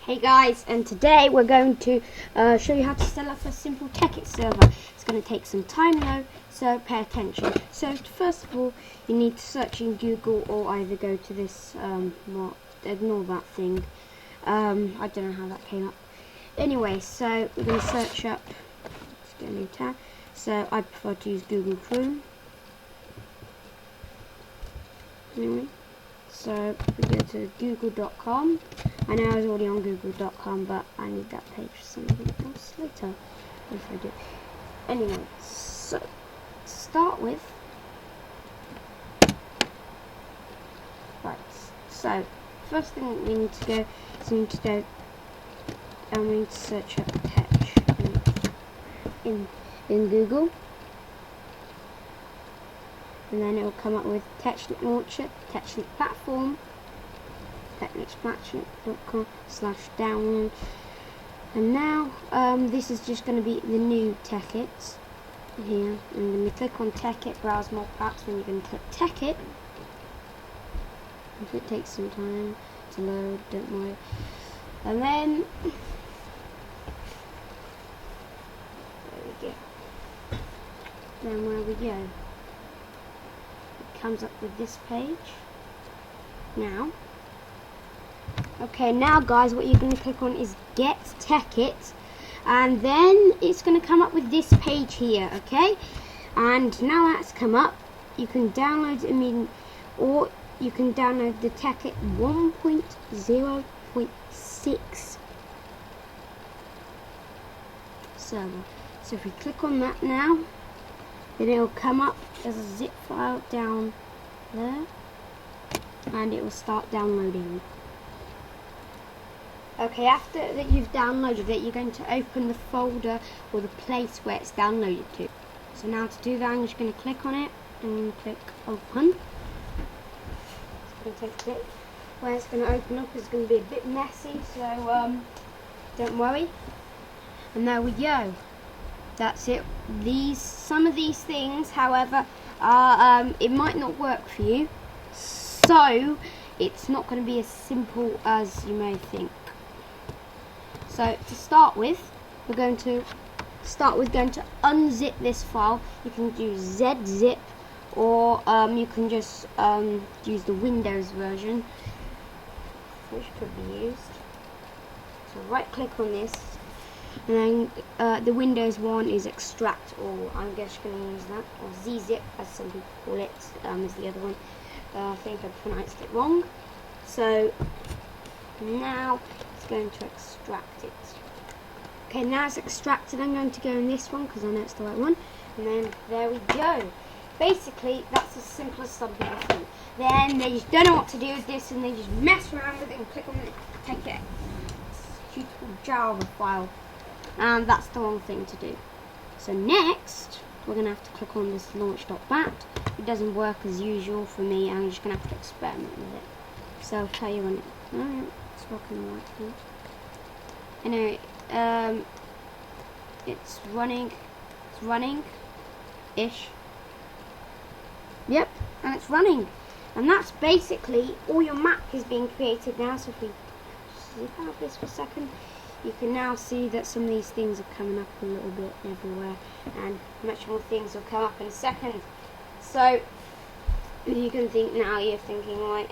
Hey guys, and today we're going to show you how to set up a simple Tekkit server. It's going to take some time though, so pay attention. So first of all, you need to search in Google or either go to this, ignore that thing. I don't know how that came up. Anyway, so we're going to search up, let's get a new tab. So I prefer to use Google Chrome. Anyway, so we go to google.com. I know I was already on google.com, but I need that page for something else later, if I do. Anyway, so to start with, right, so first thing we need to go is we need to search up Tekkit in Google, and then it will come up with Tekkit Launcher, Tekkit Platform, tekkitplatform.com/download. And now this is just going to be the new Tekkit here. And when you click on Tekkit, browse more packs, then you're going to click Tekkit. If it takes some time to load, don't worry. And then there we go. Then where we go, it comes up with this page. Now, okay, now guys, what you're going to click on is Get Tekkit, and then it's going to come up with this page here, okay? And now that's come up, you can download it immediately, or you can download the Tekkit 1.0.6 server. So if we click on that now, then it will come up as a zip file down there, and it will start downloading. Okay, after that you've downloaded it, you're going to open the folder or the place where it's downloaded to. So now to do that, I'm just going to click on it and click open. It's going to take a bit. Where it's going to open up is going to be a bit messy, so don't worry. And there we go. That's it. Some of these things, however, are it might not work for you, so it's not going to be as simple as you may think. So to start with, we're going to unzip this file. You can use ZZip, or you can just use the Windows version, which could be used. So right click on this, and then the Windows one is extract, or I'm just going to use that, or ZZip as some people call it, is the other one. I think I pronounced it wrong. So now it's going to extract it. Okay, now it's extracted. I'm going to go in this one because I know it's the right one. And then there we go. Basically, that's as simple as some people think. Then they just don't know what to do with this, and they just mess around with it and click on it, take it, executable Java file, and that's the wrong thing to do. So next, we're going to have to click on this launch.bat. It doesn't work as usual for me. I'm just going to have to experiment with it. So I'll tell you when it's working right now. Anyway, it's running-ish. Yep, and it's running. And that's basically all your map is being created now. So if we zip out this for a second, you can now see that some of these things are coming up a little bit everywhere, and much more things will come up in a second. So you can think now, you're thinking like,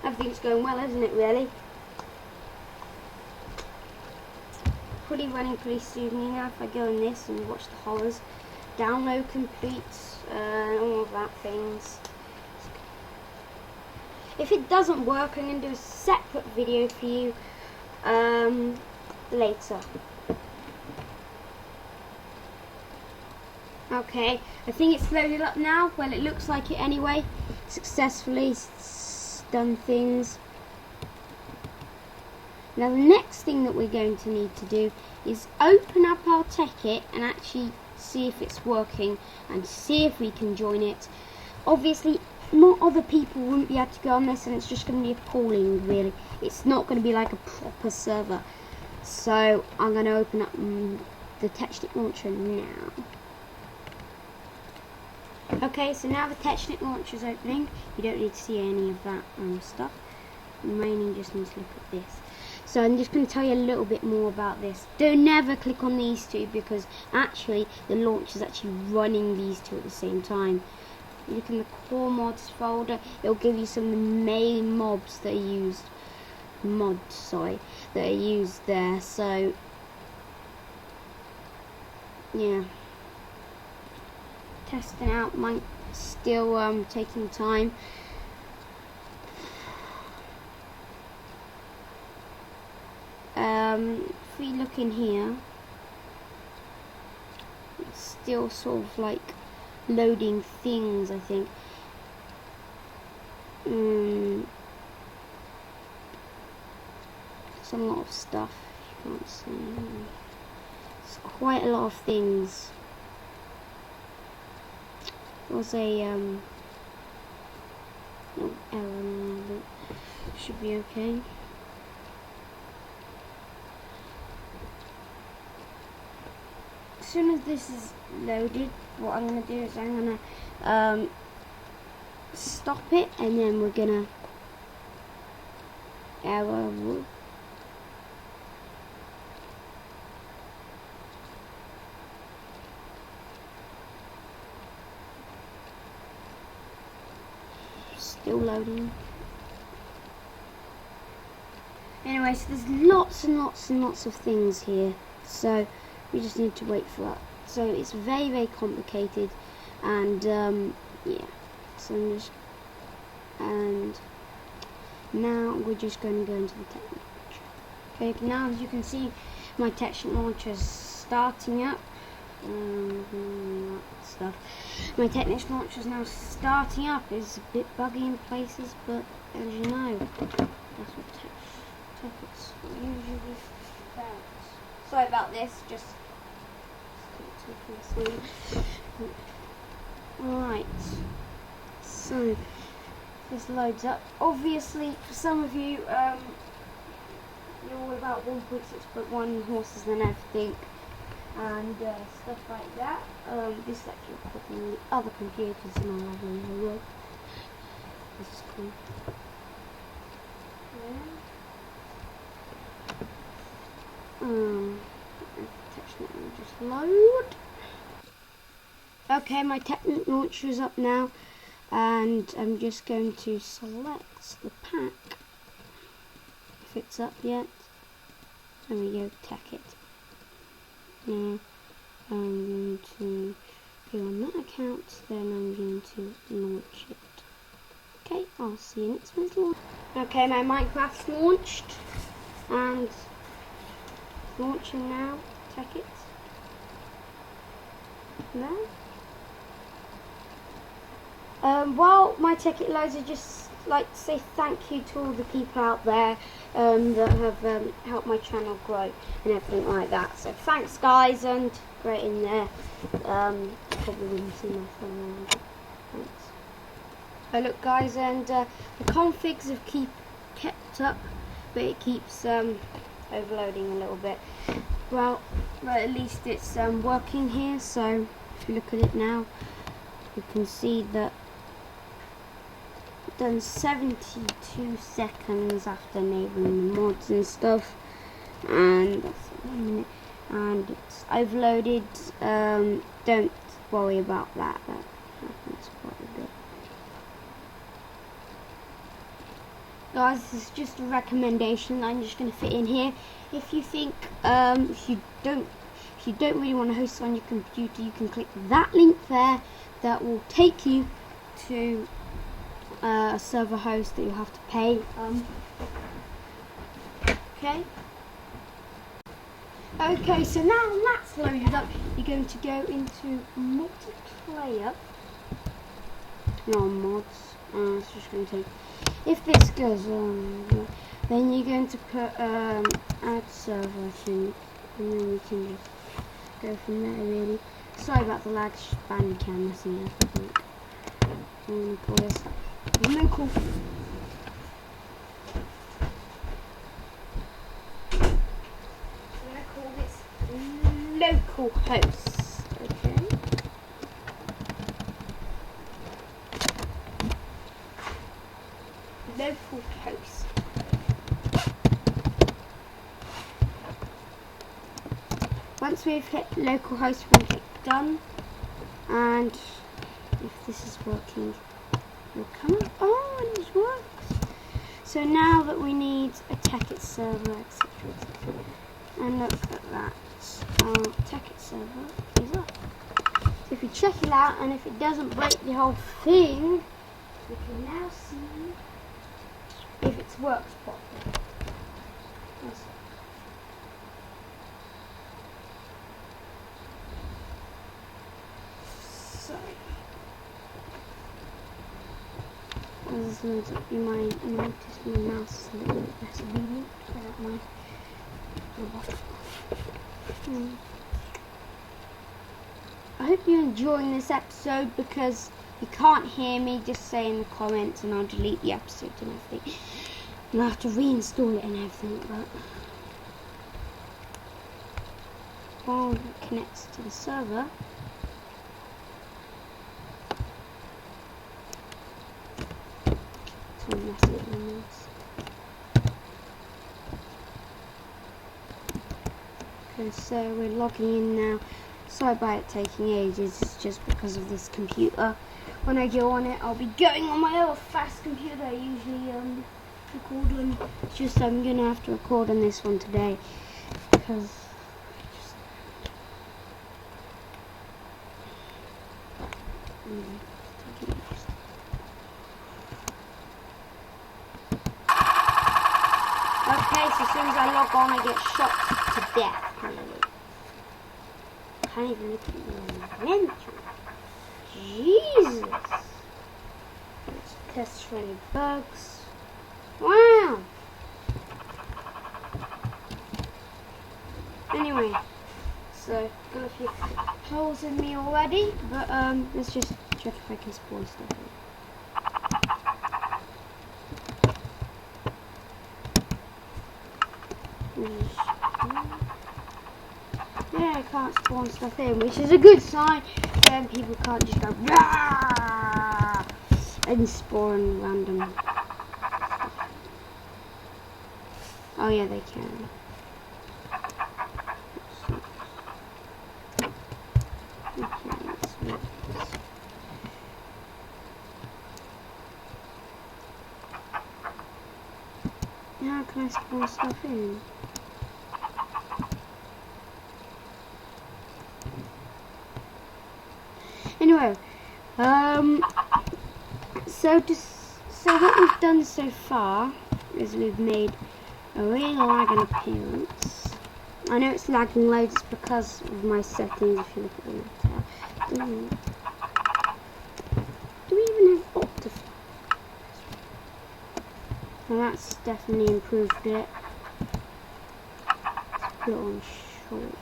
everything's going well, isn't it really? Running pretty smoothly now. If I go in this and watch the horrors, download complete, all of that things. If it doesn't work, I'm going to do a separate video for you later. Okay, I think it's loaded up now. Well, it looks like it anyway. Successfully done things. Now the next thing that we're going to need to do is open up our Tekkit and actually see if it's working and see if we can join it. Obviously, not other people wouldn't be able to go on this, and it's just going to be appalling, really. It's not going to be like a proper server. So I'm going to open up the Tekkit launcher now. Okay, so now the Tekkit launcher is opening. You don't need to see any of that stuff. remaining just need to look at this. So I'm just going to tell you a little bit more about this. Don't never click on these two, because actually the launcher is actually running these two at the same time. You look in the core mods folder, it'll give you some of the main mobs that are used. That are used there. So yeah, testing out might still taking time. If we look in here, it's still sort of like loading things, I think. It's a lot of stuff, you can't see. It's quite a lot of things. There was a no error now, but should be okay. As soon as this is loaded, what I'm going to do is I'm going to stop it, and then we're going to still loading. Anyway, so there's lots and lots and lots of things here, so we just need to wait for that. So it's very, very complicated, and yeah. So now we're just going to go into the Tekkit launcher. Okay, now as you can see, my Tekkit launcher is starting up. My Tekkit launcher is now starting up. It's a bit buggy in places, but as you know, that's what Tekkit's usually about. Sorry about this, just alright, so this loads up. Obviously for some of you, you're all about 1.6.1 horses and everything, and stuff like that. This is actually putting the other computers in our lovely world. This is cool. Just load. Okay, my Tekkit launcher is up now, and I'm just going to select the pack. If it's up yet, there we go, Tekkit. Now I'm going to go on that account, then I'm going to launch it. Okay, I'll see you next time it's launched. Okay, my Minecraft's launched, and launching now. Tekkit. No. While my Tekkit loads, I just like to say thank you to all the people out there that have helped my channel grow and everything like that. So thanks, guys, and great in there. Probably wouldn't see my phone. Thanks. Look, guys, and the configs have kept up, but it keeps overloading a little bit. Well, at least it's working here. So if you look at it now, you can see that it's done 72 seconds after enabling the mods and stuff, and that's 1 minute, and it's overloaded. Don't worry about that. That happens quite a bit. Guys, this is just a recommendation I'm just going to fit in here. If you think if you don't really want to host on your computer, you can click that link there. That will take you to a server host that you'll have to pay. Okay, so now that's loaded up, you're going to go into multiplayer. No mods. It's just going to take. If this goes on, then you're going to put add server, I think, and then you can just go from there. Really. Sorry about the lag. Bandicam messing up, I think. I'm going to call this local. I'm going to call this local host. Okay. Local host. once we've hit localhost, we're going to click done, and if this is working, it'll come up. Oh, and it works. So now that we need a Tekkit server, etc., and look at that, our Tekkit server is up. So if we check it out, and if it doesn't break the whole thing, we can now see if it works properly. So, as loads up, you might notice my mouse is a little bit less obedient. I hope you're enjoying this episode, because you can't hear me, just say in the comments and I'll delete the episode and everything. And I'll have to reinstall it and everything, but while it connects to the server, so messy with my mouse. Okay, so we're logging in now. Sorry about it taking ages, it's just because of this computer. When I go on it, I'll be going on my other fast computer I usually record on. It's just I'm going to have to record on this one today, because okay, so as soon as I log on, I get shot to death. I can't even look at my inventory. Jesus! Let's test for any bugs. Wow! Anyway, so got a few holes in me already, but let's just check if I can spawn stuff in. Yeah, I can't spawn stuff in, which is a good sign. Then people can't just go Rah! And spawn random stuff. Oh yeah, they can. Okay, let's make this. How can I spawn stuff in? Anyway, so what we've done so far is we've made a really lagging appearance. I know it's lagging loads, it's because of my settings. If you look at the left, do we even have Optify? Well, that's definitely improved it. Let's put it on short.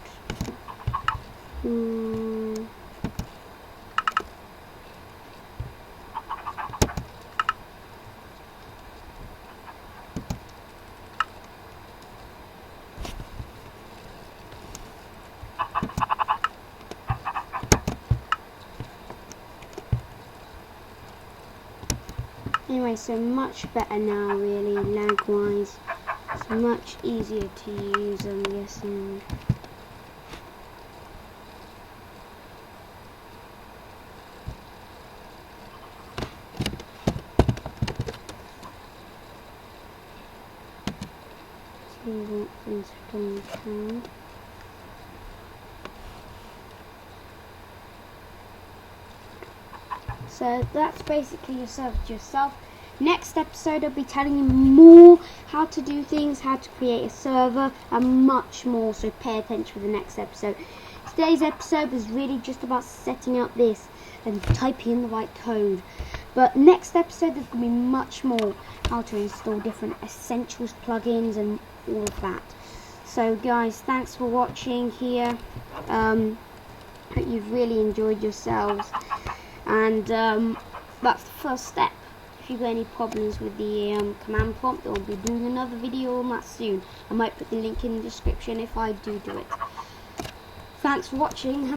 Anyway, so much better now, really, lag-wise. It's much easier to use, I'm guessing. See what things are going down. So that's basically your server to yourself. Next episode I'll be telling you more how to do things, how to create a server, and much more, so pay attention for the next episode. Today's episode was really just about setting up this and typing in the right code. But next episode there's going to be much more, how to install different essentials plugins and all of that. So guys, thanks for watching here. Hope you've really enjoyed yourselves. And that's the first step. If you've got any problems with the command prompt, I'll be doing another video on that soon. I might put the link in the description if I do it. Thanks for watching.